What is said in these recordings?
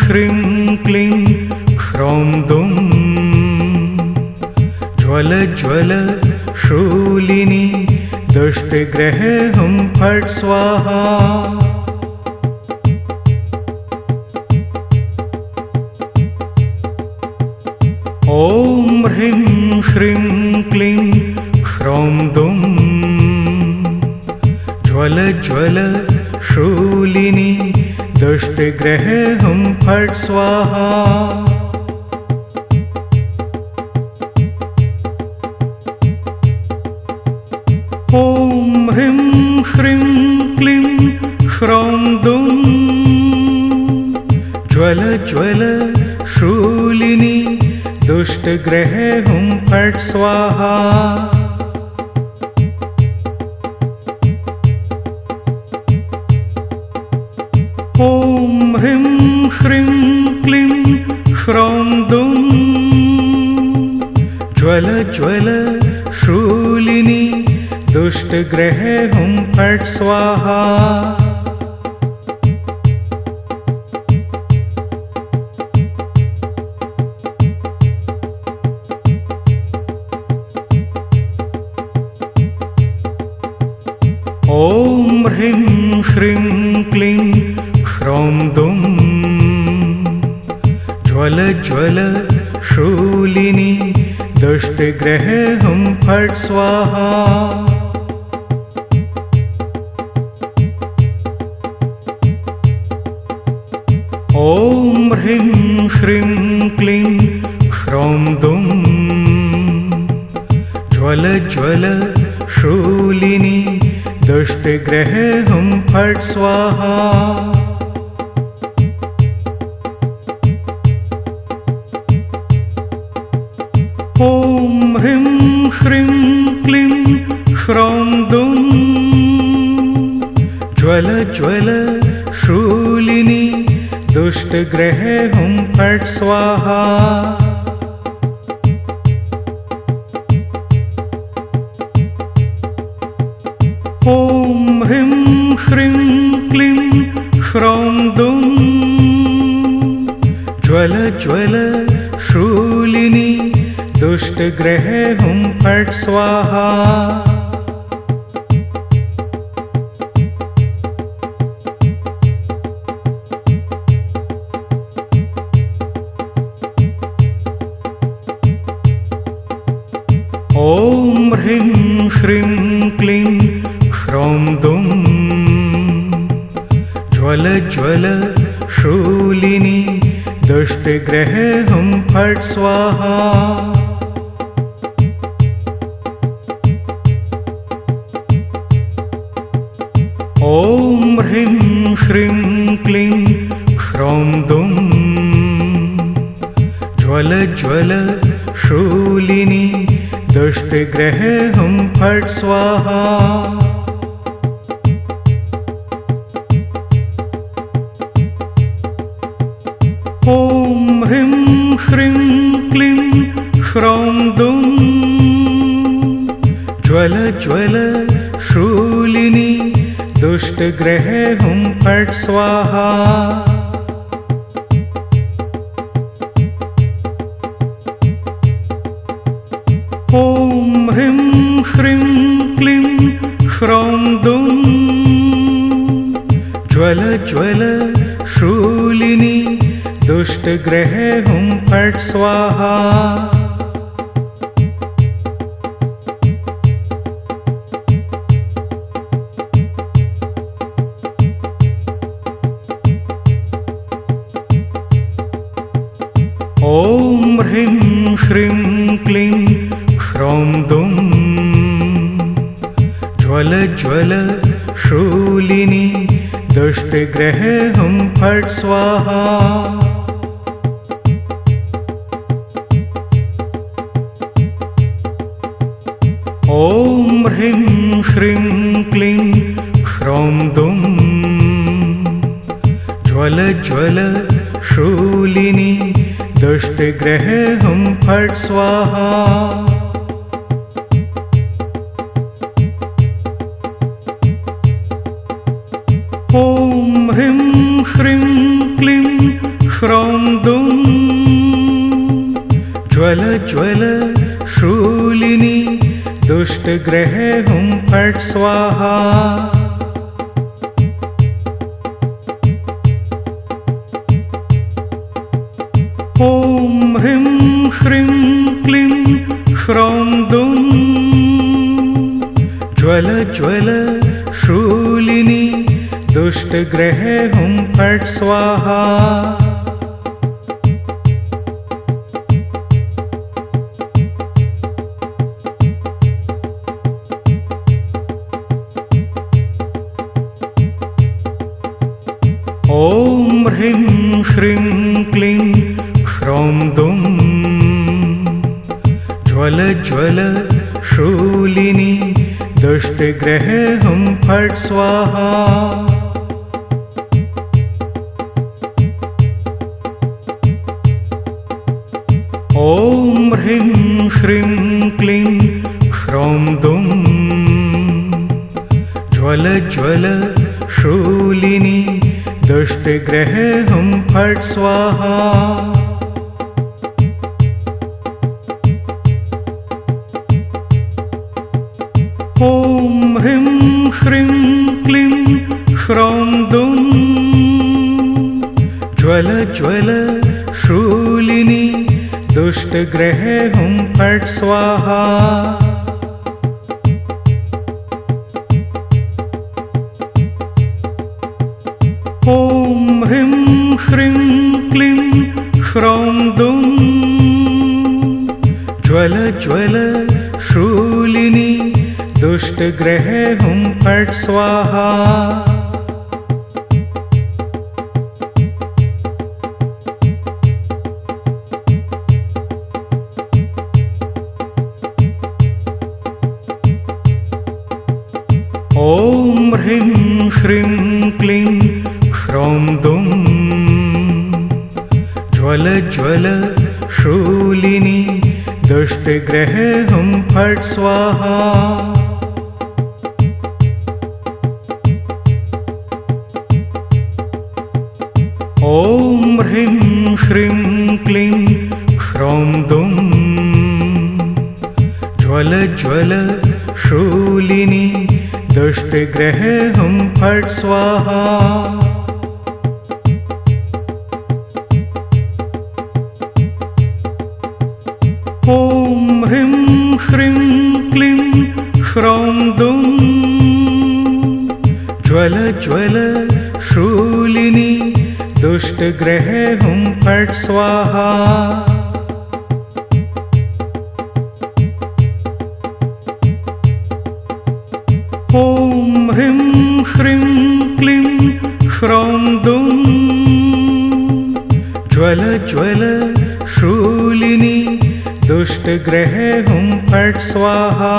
श्रीं क्लीं ह्रौं दुं ज्वल ज्वल शूलिनी दुष्टग्रहे हुं फट् स्वाहा। ॐ ह्रीं श्रीं क्लीं ह्रौं दुं ज्वल ज्वल शूलिनी दुष्टग्रहे हुं फट् स्वाहा। ॐ ह्रीं श्रीं क्लीं ह्रौं दुं ज्वल ज्वल शूलिनी दुष्टग्रहे हुं फट् स्वाहा। ॐ ह्रीं श्रीं क्लीं ह्रौं दुं ज्वल ज्वल शूलिनी दुष्टग्रहे हुं फट् स्वाहा। ॐ ह्रीं श्रीं क्लीं ह्रौं दुं ज्वल ज्वल शूलिनी दुष्टग्रहे हुं फट् स्वाहा। ॐ ह्रीं श्रीं क्लीं ह्रौं दुं ज्वल ज्वल शूलिनी दुष्टग्रहे हुं फट् स्वाहा। ॐ ह्रीं श्रीं क्लीं ह्रौं दुं ज्वल ज्वल शूलिनी दुष्टग्रहे हुं फट् स्वाहा। ॐ ह्रीं श्रीं क्लीं ह्रौं दुं ज्वल ज्वल शूलिनी दुष्टग्रहे हुं फट् स्वाहा। ॐ ह्रीं श्रीं क्लीं ह्रौं दुं ज्वल ज्वल शूलिनी दुष्टग्रहे हुं फट् स्वाहा। ॐ ह्रीं श्रीं क्लीं ह्रौं दुं ज्वल ज्वल शूलिनी दुष्टग्रहे हुं फट् स्वाहा। ॐ ह्रीं श्रीं क्लीं ह्रौं दुं ज्वल ज्वल शूलिनी दुष्टग्रहे हुं फट् स्वाहा। ॐ ह्रीं श्रीं क्लीं ह्रौं दुं ज्वल ज्वल शूलिनी दुष्टग्रहे हुं फट् स्वाहा। ॐ ह्रीं श्रीं क्लीं ह्रौं दुं ज्वल ज्वल शूलिनी दुष्टग्रहे हुं फट् स्वाहा। ॐ ह्रीं श्रीं क्लीं ह्रौं दुं ज्वल ज्वल शूलिनी दुष्टग्रहे हुं फट् स्वाहा। ॐ ह्रीं श्रीं क्लीं ह्रौं ज्वल शूलिनी दुष्टग्रह हुं फट् स्वाहा। ॐ ह्रीं श्रीं क्लीं श्रौं दुं ज्वल ज्वल शूलिनी दुष्टग्रह हुं फट् स्वाहा। ॐ ह्रीं श्रीं क्लीं श्रौं दुं ज्वल ज्वल शूलिनी दुष्टग्रह हुं फट् स्वाहा। ॐ ह्रीं श्रीं क्लीं श्रौं दुं ज्वल ज्वल शूलिनी दुष्टग्रह हुं फट् स्वाहा। ॐ ह्रीं श्रीं क्लीं श्रौं दुं ज्वल ज्वल शूलिनी दुष्टग्रह हुं फट् स्वाहा। ॐ ह्रीं श्रीं क्लीं श्रौं दुं ज्वल ज्वल शूलिनी दुष्टग्रह हुं फट् स्वाहा। ॐ ह्रीं श्रीं क्लीं श्रौं दुं ज्वल ज्वल शूलिनी दुष्टग्रह हुं फट् स्वाहा। ॐ ह्रीं श्रीं क्लीं श्रौं दुं ज्वल ज्वल शूलिनी दुष्टग्रह हुं फट् स्वाहा। ॐ ह्रीं श्रीं क्लीं श्रौं दुं ज्वल ज्वल शूलिनी दुष्टग्रह हुं फट् स्वाहा। ॐ ह्रीं श्रीं क्लीं श्रौं दुं ज्वल ज्वल शूलिनी दुष्टग्रह हुं फट् स्वाहा।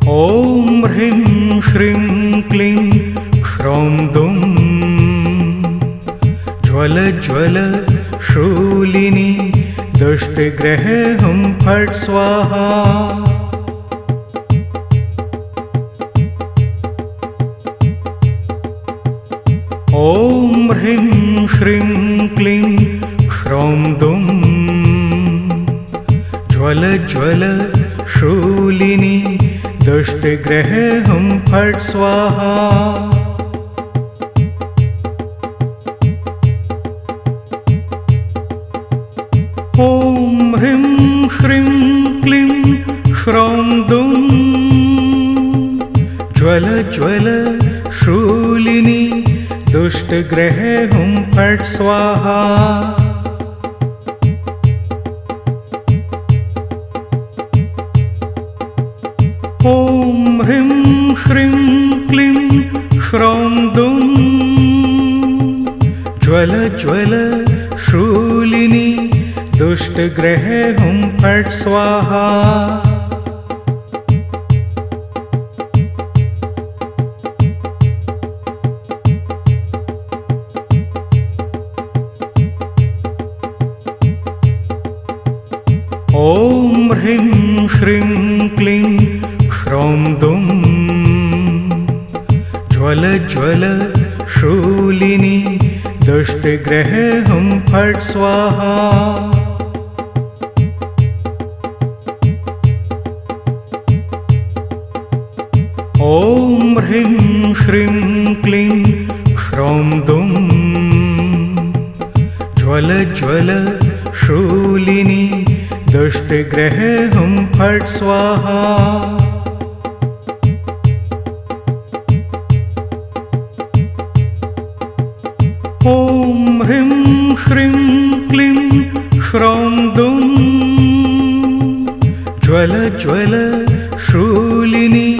ॐ ह्रीं श्रीं क्लीं श्रौं दुं ज्वल ज्वल शूलिनी दुष्टग्रह हुं फट् स्वाहा। ॐ ह्रीं श्रीं क्लीं श्रौं दुं ज्वल ज्वल शूलिनी दुष्टग्रह हुं फट् स्वाहा। ॐ ह्रीं श्रीं क्लीं श्रौं दुं ज्वल ज्वल शूलिनी दुष्टग्रह हुं फट् स्वाहा। ॐ ह्रीं श्रीं क्लीं श्रौं दुं ज्वल ज्वल शूलिनी दुष्टग्रह हुं फट् स्वाहा। ह्रीं श्रीं क्लीं ह्रौं दुं ज्वल ज्वल शूलिनी दुष्टग्रहे हुं फट् स्वाहा। ॐ ह्रीं श्रीं क्लीं ह्रौं दुं ज्वल ज्वल शूलिनी दुष्टग्रहे हुं फट् स्वाहा। ॐ ह्रीं श्रीं क्लीं ह्रौं दुं ज्वल ज्वल शूलिनी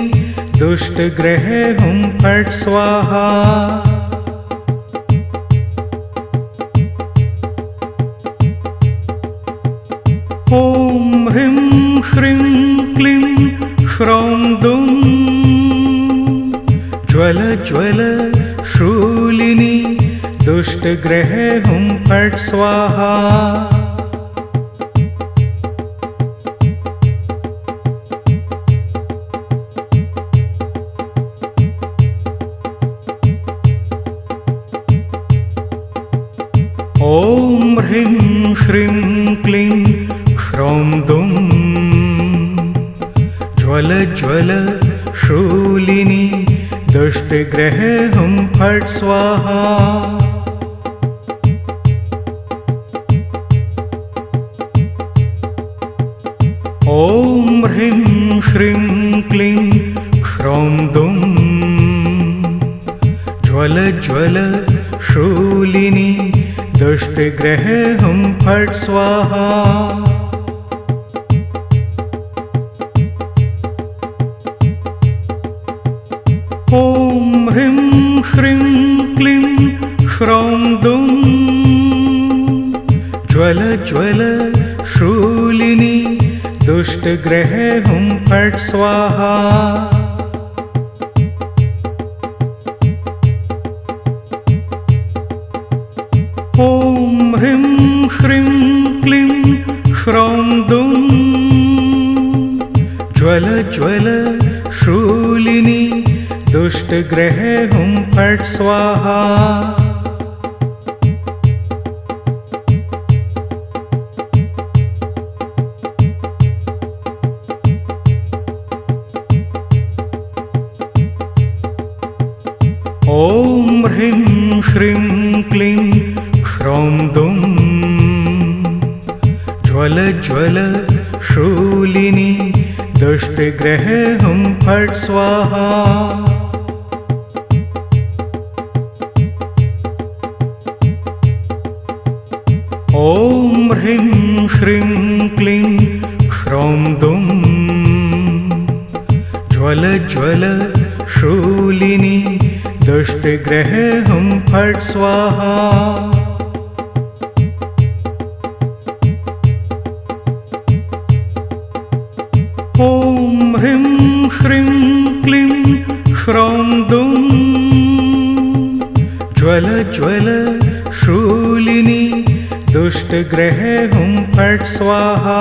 दुष्टग्रहे हुं फट् स्वाहा। ॐ ह्रीं श्रीं क्लीं ह्रौं दुं ज्वल ज्वल शूलिनी दुष्टग्रहे हुं फट् स्वाहा। ॐ ह्रीं श्रीं क्लीं ह्रौं दुं ज्वल ज्वल शूलिनी दुष्टग्रहे हुं फट् स्वाहा। ॐ ह्रीं श्रीं क्लीं ह्रौं दुं ज्वल ज्वल शूलिनी दुष्टग्रहे हुं फट् स्वाहा। ॐ ह्रीं श्रीं क्लीं ह्रौं दुं ज्वल ज्वल शूलिनी दुष्टग्रहे हुं फट् स्वाहा। ॐ ह्रीं श्रीं क्लीं ह्रौं दुं ज्वल ज्वल शूलिनी दुष्टग्रहे हुं फट् स्वाहा। ॐ ह्रीं श्रीं क्लीं ह्रौं दुं ज्वल ज्वल शूलिनी दुष्टग्रहे हुं फट् स्वाहा। ॐ ह्रीं श्रीं क्लीं ह्रौं दुं ज्वल ज्वल शूलिनी दुष्टग्रहे हुं फट् स्वाहा। ॐ ह्रीं श्रीं क्लीं ह्रौं दुं ज्वल ज्वल शूलिनी दुष्टग्रहे हुं फट् स्वाहा। ॐ ह्रीं श्रीं क्लीं ह्रौं दुं ज्वल ज्वल शूलिनी दुष्टग्रहे हुं फट् स्वाहा। ॐ ह्रीं श्रीं क्लीं ह्रौं दुं ज्वल ज्वल शूलिनी दुष्टग्रहे हुं फट् स्वाहा। ॐ ह्रीं श्रीं क्लीं ह्रौं दुं ज्वल ज्वल शूलिनी दुष्टग्रहे हुं फट् स्वाहा।